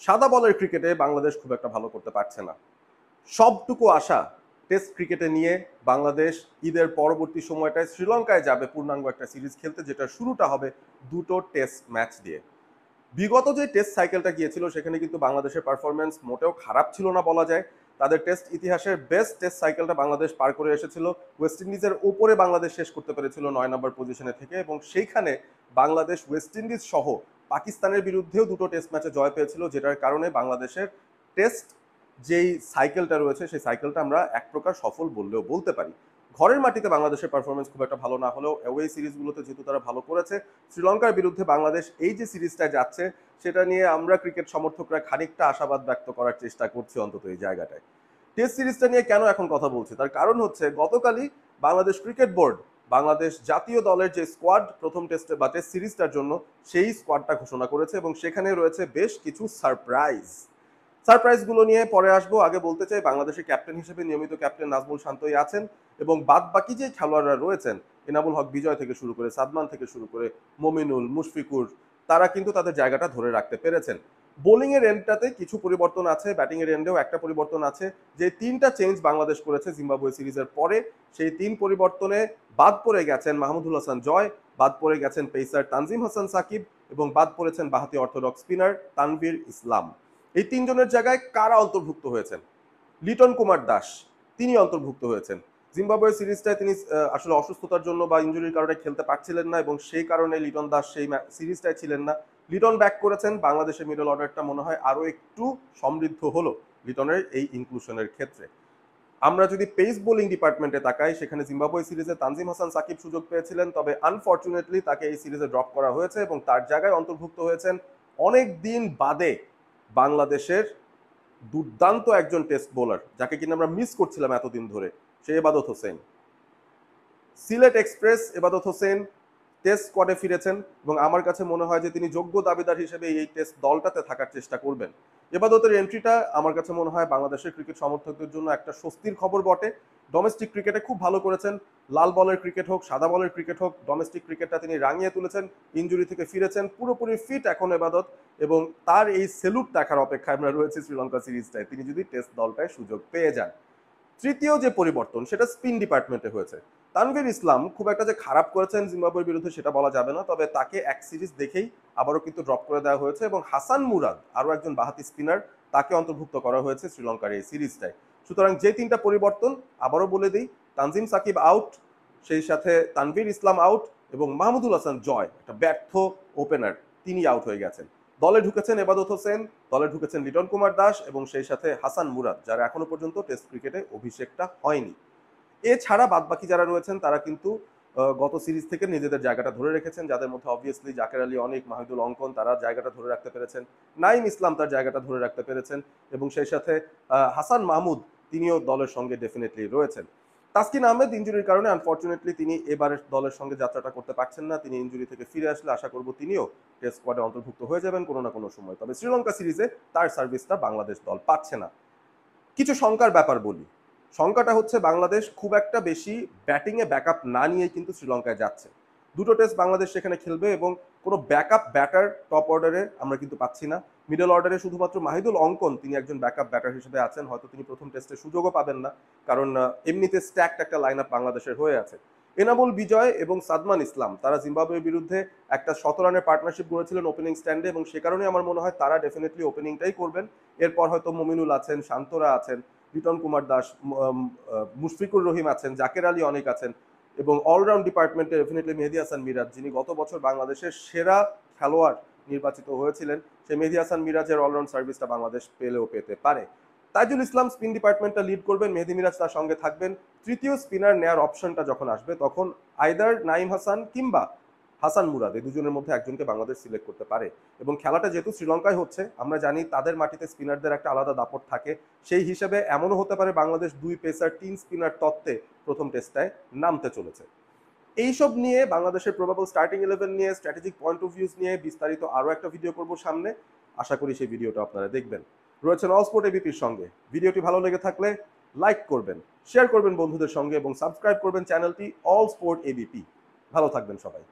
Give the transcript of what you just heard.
সাদা বলের ক্রিকেটে বাংলাদেশ খুব একটা ভালো করতে পারছে না। সবটুকু আশা টেস্ট ক্রিকেটে নিয়ে বাংলাদেশ ঈদের পরবর্তী সময়টায় শ্রীলঙ্কায় যাবে পূর্ণাঙ্গ একটা সিরিজ খেলতে, যেটা শুরুটা হবে দুটো টেস্ট ম্যাচ দিয়ে। বিগত যে টেস্ট সাইকেলটা গিয়েছিল সেখানে কিন্তু বাংলাদেশের পারফরমেন্স মোটেও খারাপ ছিল না বলা যায়। তাদের টেস্ট ইতিহাসের বেস্ট টেস্ট সাইকেলটা বাংলাদেশ পার করে এসেছিল। ওয়েস্ট ইন্ডিজের ওপরে বাংলাদেশ শেষ করতে পেরেছিল 9 নম্বর পজিশনে থেকে, এবং সেইখানে বাংলাদেশ ওয়েস্ট ইন্ডিজ সহ পাকিস্তানের বিরুদ্ধেও দুটো টেস্ট ম্যাচে জয় পেয়েছিল, যেটার কারণে বাংলাদেশের টেস্ট যেই সাইকেলটা রয়েছে সেই সাইকেলটা আমরা এক প্রকার সফল বললেও বলতে পারি। ঘরের মাটিতে বাংলাদেশের পারফরমেন্স খুব একটা ভালো না হলেও অ্যাওয়ে সিরিজগুলোতে যেহেতু তারা ভালো করেছে, শ্রীলঙ্কার বিরুদ্ধে বাংলাদেশ এই যে সিরিজটা যাচ্ছে সেটা নিয়ে আমরা ক্রিকেট সমর্থকরা খানিকটা আশাবাদ ব্যক্ত করার চেষ্টা করছি অন্তত এই জায়গাটায়। টেস্ট সিরিজটা নিয়ে কেন এখন কথা বলছি, তার কারণ হচ্ছে গতকালই বাংলাদেশ ক্রিকেট বোর্ড বাংলাদেশ জাতীয় দলের যে স্কোয়াড প্রথম টেস্টে বা টেস্ট সিরিজটার জন্য সেই স্কোয়াডটা ঘোষণা করেছে, এবং সেখানে রয়েছে বেশ কিছু সারপ্রাইজগুলো নিয়ে পরে আসবো। আগে বলতে চাই বাংলাদেশের ক্যাপ্টেন হিসেবে নিয়মিত ক্যাপ্টেন নাজমুল শান্তই আছেন, এবং বাদ বাকি যে খেলোয়াড়রা রয়েছেন এনামুল হক বিজয় থেকে শুরু করে সাদমান থেকে শুরু করে মমিনুল মুশফিকুর, তারা কিন্তু তাদের জায়গাটা ধরে রাখতে পেরেছেন। বোলিং এর এন্ডটাতে কিছু পরিবর্তন আছে, ব্যাটিং এর এন্ডেও একটা পরিবর্তন আছে। যে তিনটা চেঞ্জ বাংলাদেশ করেছে জিম্বাবুয়ে সিরিজের পরে, সেই তিন পরিবর্তনে বাদ পড়ে গেছেন মাহমুদুল হাসান জয়, বাদ পড়ে গেছেন পেসার তানজিম হাসান সাকিব, এবং বাদ পড়েছেন বাঁহাতি অর্থোডক্স স্পিনার তানভীর ইসলাম। এই তিনজনের জায়গায় কারা অন্তর্ভুক্ত হয়েছেন? লিটন কুমার দাস, তিনি অন্তর্ভুক্ত হয়েছেন। জিম্বাবুয়ে সিরিজটায় তিনি আসলে অসুস্থতার জন্য বা ইনজুরির কারণে খেলতে পারছিলেন না, এবং সেই কারণে লিটন দাস সেই সিরিজটায় ছিলেন না। লিটন ব্যাক করেছেন, বাংলাদেশের মিডল অর্ডারটা মনে হয় আরো একটু সমৃদ্ধ হলো লিটনের এই ইনক্লুশনের ক্ষেত্রে। আমরা যদি পেস বোলিং ডিপার্টমেন্টে তাকাই, সেখানে জিম্বাবুয়ে সিরিজে তানজিম হাসান সাকিব সুযোগ পেয়েছিলেন, তবে আনফরচুনেটলি তাকে এই সিরিজে ড্রপ করা হয়েছে, এবং তার জায়গায় অন্তর্ভুক্ত হয়েছেন অনেক দিন বাদে বাংলাদেশের দুর্দান্ত একজন টেস্ট বোলার, যাকে কিনা আমরা মিস করছিলাম এতদিন ধরে, সে এবাদত হোসেন। সিলেট এক্সপ্রেস এবাদত হোসেন টেস্ট স্কোয়াডে ফিরেছেন, এবং আমার কাছে মনে হয় যে তিনি যোগ্য দাবিদার হিসেবে এই টেস্ট দলটাতে থাকার চেষ্টা করবেন। এবাদতের এন্ট্রিটা আমার কাছে মনে হয় বাংলাদেশের ক্রিকেট সমর্থকদের জন্য একটা স্বস্তির খবর বটে। ডোমেস্টিক ক্রিকেটে খুব ভালো করেছেন, লাল বলের ক্রিকেট হোক সাদা বলের ক্রিকেট হোক, ডোমেস্টিক ক্রিকেটটা তিনি রাঙিয়ে তুলেছেন। ইনজুরি থেকে ফিরেছেন, পুরোপুরি ফিট এখন এবাদত, এবং তার এই সেলুট দেখার অপেক্ষায় আমরা রয়েছি শ্রীলঙ্কা সিরিজটায়, তিনি যদি টেস্ট দলটায় সুযোগ পেয়ে যান। তৃতীয় যে পরিবর্তন সেটা স্পিন ডিপার্টমেন্টে হয়েছে। তানভীর ইসলাম খুব একটা যে খারাপ করেছেন জিম্বাবুয়ের বিরুদ্ধে সেটা বলা যাবে না, তবে তাকে এক সিরিজ দেখেই আবারও কিন্তু ড্রপ করে দেওয়া হয়েছে, এবং হাসান মুরাদ আরও একজন বাঁহাতি স্পিনার, তাকে অন্তর্ভুক্ত করা হয়েছে শ্রীলঙ্কার এই সিরিজটায়। সুতরাং যে তিনটা পরিবর্তন আবারও বলে দিই, তানজিম সাকিব আউট, সেই সাথে তানভীর ইসলাম আউট, এবং মাহমুদুল হাসান জয় একটা ব্যর্থ ওপেনার, তিনি আউট হয়ে গেছেন। দলে ঢুকেছেন এবাদত হোসেন, দলে ঢুকেছেন লিটন কুমার দাস, এবং সেই সাথে হাসান মুরাদ, যারা এখনো পর্যন্ত টেস্ট ক্রিকেটে অভিষেকটা হয়নি। এছাড়া বাদবাকি যারা রয়েছেন তারা কিন্তু গত সিরিজ থেকে নিজেদের জায়গাটা ধরে রেখেছেন, যাদের মধ্যে অবভিয়াসলি জাকের আলী অনিক, মাহিদুল অঙ্কন, তারা জায়গাটা ধরে রাখতে পেরেছেন। নাইম ইসলাম তার জায়গাটা ধরে রাখতে পেরেছেন, এবং সেই সাথে হাসান মাহমুদ, তিনিও দলের সঙ্গে ডেফিনেটলি রয়েছেন। তাসকিন আহমেদ ইনজুরির কারণে আনফরচুনেটলি তিনি এবারের দলের সঙ্গে যাত্রাটা করতে পারছেন না। তিনি ইনজুরি থেকে ফিরে আসলে আশা করব তিনিও টেস্ট স্কোয়াডে অন্তর্ভুক্ত হয়ে যাবেন কোনো না কোনো সময়। তবে শ্রীলঙ্কা সিরিজে তার সার্ভিসটা বাংলাদেশ দল পাচ্ছে না। কিছু শঙ্কার ব্যাপার বলি। শঙ্কাটা হচ্ছে বাংলাদেশ খুব একটা বেশি ব্যাটিংয়ে ব্যাকআপ না নিয়েই কিন্তু শ্রীলঙ্কায় যাচ্ছে। দুটো টেস্ট বাংলাদেশ সেখানে খেলবে, এবং কোনো ব্যাকআপ ব্যাটার টপ অর্ডারে আমরা কিন্তু পাচ্ছি না। মিডল অর্ডারে শুধুমাত্র মাহিদুল অঙ্কন, তিনি একজন ব্যাকআপ ব্যাটার হিসেবে আছেন, হয়তো তিনি প্রথম টেস্টে সুযোগও পাবেন না, কারণ এমনিতে স্ট্যাকড একটা লাইন আপ বাংলাদেশের হয়ে আছে। এনামুল বিজয় এবং সাদমান ইসলাম, তারা জিম্বাবুয়ের বিরুদ্ধে একটা 17 রানের পার্টনারশিপ গড়েছিলেন ওপেনিং স্ট্যান্ডে, এবং সে কারণে আমার মনে হয় তারা ডেফিনেটলি ওপেনিংটাই করবেন। এরপর হয়তো মমিনুল আছেন, শান্তরা আছেন, লিটন কুমার দাস, মুশফিকুর রহিম আছেন, জাকের আলী অনেক আছেন, এবং অলরাউন্ড ডিপার্টমেন্টে ডেফিনেটলি মেহেদী হাসান মিরাজ, যিনি গত বছর বাংলাদেশের সেরা খেলোয়াড় নির্বাচিত হয়েছিলেন, সেই মেহেদী হাসান মিরাজের অলরাউন্ড সার্ভিসটা বাংলাদেশ পেলেও পেতে পারে। তাইজুল ইসলাম স্পিন ডিপার্টমেন্টটা লিড করবেন, মেহেদী মিরাজ তার সঙ্গে থাকবেন। তৃতীয় স্পিনার নেয়ার অপশনটা যখন আসবে তখন আইদার নাইম হাসান কিংবা হাসান মুরাদ, এই দুজনের মধ্যে একজনকে বাংলাদেশ সিলেক্ট করতে পারে। এবং খেলাটা যেহেতু শ্রীলঙ্কায় হচ্ছে, আমরা জানি তাদের মাটিতে স্পিনারদের একটা আলাদা দাপট থাকে, সেই হিসেবে এমনও হতে পারে বাংলাদেশ 2 পেসার 3 স্পিনার তত্ত্বে প্রথম টেস্টটায় নামতে চলেছে। এইসব নিয়ে বাংলাদেশের প্রবাবল স্টার্টিং 11 নিয়ে, স্ট্র্যাটেজিক পয়েন্ট অফ ভিউজ নিয়ে বিস্তারিত আরও একটা ভিডিও করব সামনে, আশা করি সেই ভিডিওটা আপনারা দেখবেন। রয়েছেন অল স্পোর্ট এবিপির সঙ্গে। ভিডিওটি ভালো লেগে থাকলে লাইক করবেন, শেয়ার করবেন বন্ধুদের সঙ্গে, এবং সাবস্ক্রাইব করবেন চ্যানেলটি অল স্পোর্ট এবিপি। ভালো থাকবেন সবাই।